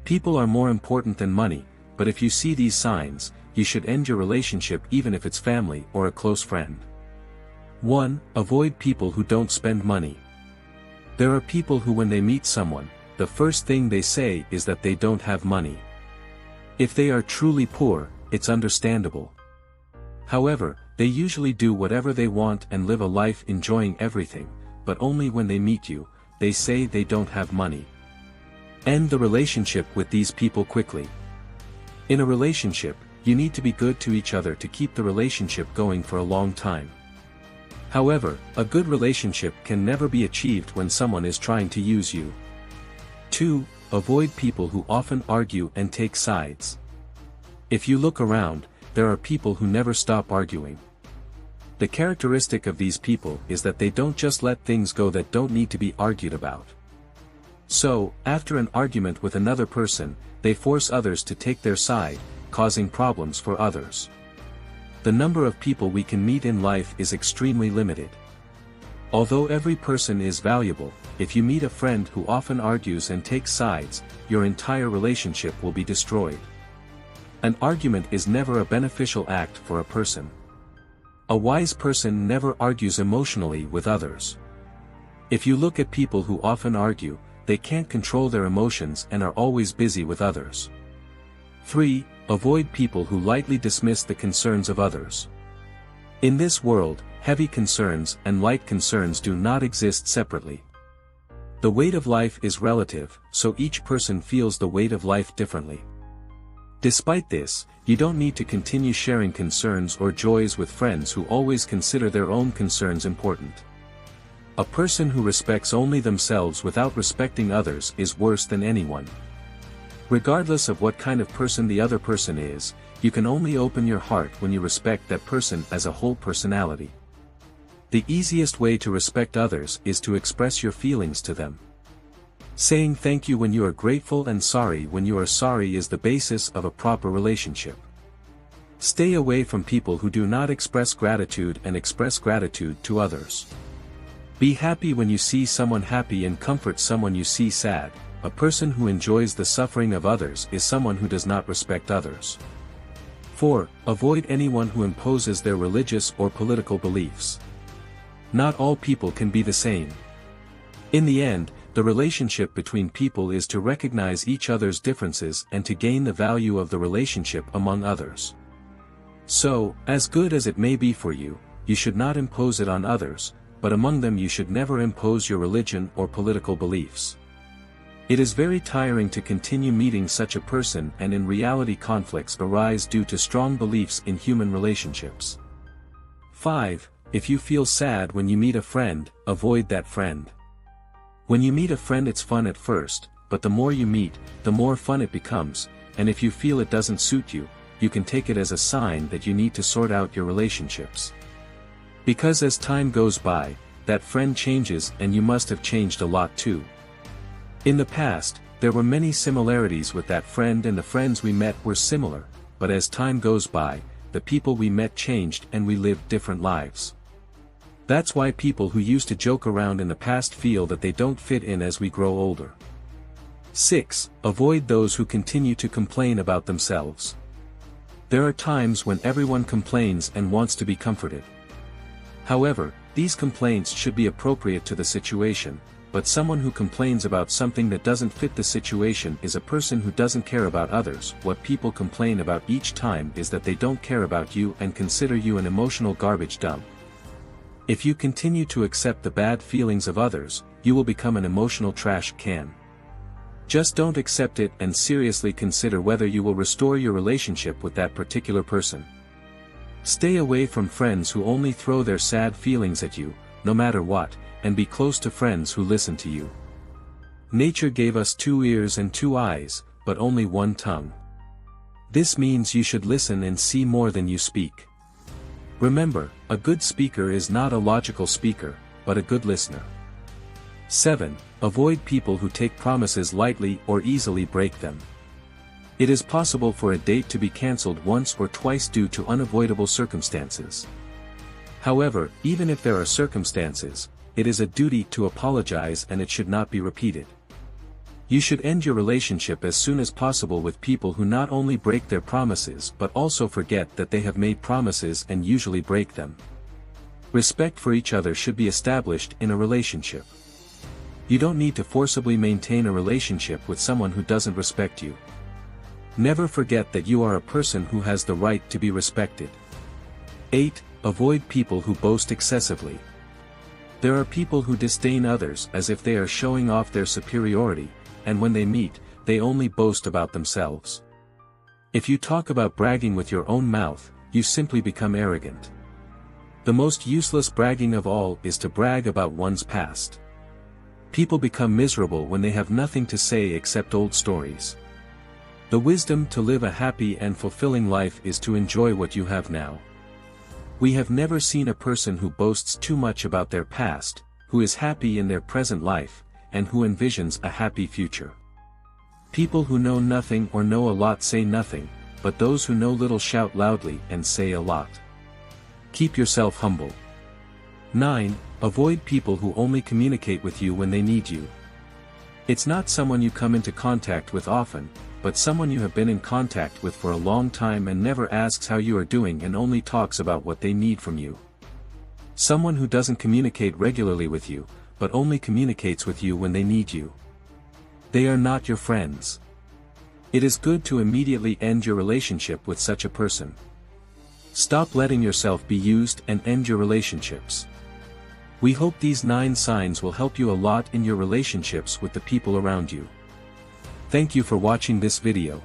People are more important than money, but if you see these signs, you should end your relationship even if it's family or a close friend. 1. Avoid people who don't spend money. There are people who, when they meet someone, the first thing they say is that they don't have money. If they are truly poor, it's understandable. However, they usually do whatever they want and live a life enjoying everything, but only when they meet you, they say they don't have money. End the relationship with these people quickly. In a relationship, you need to be good to each other to keep the relationship going for a long time. However, a good relationship can never be achieved when someone is trying to use you. 2. Avoid people who often argue and take sides. If you look around, there are people who never stop arguing. The characteristic of these people is that they don't just let things go that don't need to be argued about. So, after an argument with another person, they force others to take their side, causing problems for others. The number of people we can meet in life is extremely limited. Although every person is valuable, if you meet a friend who often argues and takes sides, your entire relationship will be destroyed. An argument is never a beneficial act for a person. A wise person never argues emotionally with others. If you look at people who often argue, they can't control their emotions and are always busy with others. 3. Avoid people who lightly dismiss the concerns of others. In this world, heavy concerns and light concerns do not exist separately. The weight of life is relative, so each person feels the weight of life differently. Despite this, you don't need to continue sharing concerns or joys with friends who always consider their own concerns important. A person who respects only themselves without respecting others is worse than anyone. Regardless of what kind of person the other person is, you can only open your heart when you respect that person as a whole personality. The easiest way to respect others is to express your feelings to them. Saying thank you when you are grateful and sorry when you are sorry is the basis of a proper relationship. Stay away from people who do not express gratitude and express gratitude to others. Be happy when you see someone happy and comfort someone you see sad. A person who enjoys the suffering of others is someone who does not respect others. 4. Avoid anyone who imposes their religious or political beliefs. Not all people can be the same. In the end, the relationship between people is to recognize each other's differences and to gain the value of the relationship among others. So, as good as it may be for you, you should not impose it on others, but among them you should never impose your religion or political beliefs. It is very tiring to continue meeting such a person, and in reality conflicts arise due to strong beliefs in human relationships. 5. If you feel sad when you meet a friend, avoid that friend. When you meet a friend it's fun at first, but the more you meet, the more fun it becomes, and if you feel it doesn't suit you, you can take it as a sign that you need to sort out your relationships. Because as time goes by, that friend changes and you must have changed a lot too. In the past, there were many similarities with that friend and the friends we met were similar, but as time goes by, the people we met changed and we lived different lives. That's why people who used to joke around in the past feel that they don't fit in as we grow older. 6. Avoid those who continue to complain about themselves. There are times when everyone complains and wants to be comforted. However, these complaints should be appropriate to the situation, but someone who complains about something that doesn't fit the situation is a person who doesn't care about others. What people complain about each time is that they don't care about you and consider you an emotional garbage dump. If you continue to accept the bad feelings of others, you will become an emotional trash can. Just don't accept it and seriously consider whether you will restore your relationship with that particular person. Stay away from friends who only throw their sad feelings at you, no matter what, and be close to friends who listen to you. Nature gave us 2 ears and 2 eyes, but only 1 tongue. This means you should listen and see more than you speak. Remember, a good speaker is not a logical speaker, but a good listener. 7. Avoid people who take promises lightly or easily break them. It is possible for a date to be cancelled once or twice due to unavoidable circumstances. However, even if there are circumstances, it is a duty to apologize and it should not be repeated. You should end your relationship as soon as possible with people who not only break their promises but also forget that they have made promises and usually break them. Respect for each other should be established in a relationship. You don't need to forcibly maintain a relationship with someone who doesn't respect you. Never forget that you are a person who has the right to be respected. 8. Avoid people who boast excessively. There are people who disdain others as if they are showing off their superiority, and when they meet, they only boast about themselves. If you talk about bragging with your own mouth, you simply become arrogant. The most useless bragging of all is to brag about one's past. People become miserable when they have nothing to say except old stories. The wisdom to live a happy and fulfilling life is to enjoy what you have now. We have never seen a person who boasts too much about their past, who is happy in their present life, and who envisions a happy future. People who know nothing or know a lot say nothing, but those who know little shout loudly and say a lot. Keep yourself humble. 9. Avoid people who only communicate with you when they need you. It's not someone you come into contact with often, but someone you have been in contact with for a long time and never asks how you are doing and only talks about what they need from you. Someone who doesn't communicate regularly with you, but only communicates with you when they need you. They are not your friends. It is good to immediately end your relationship with such a person. Stop letting yourself be used and end your relationships. We hope these 9 signs will help you a lot in your relationships with the people around you. Thank you for watching this video.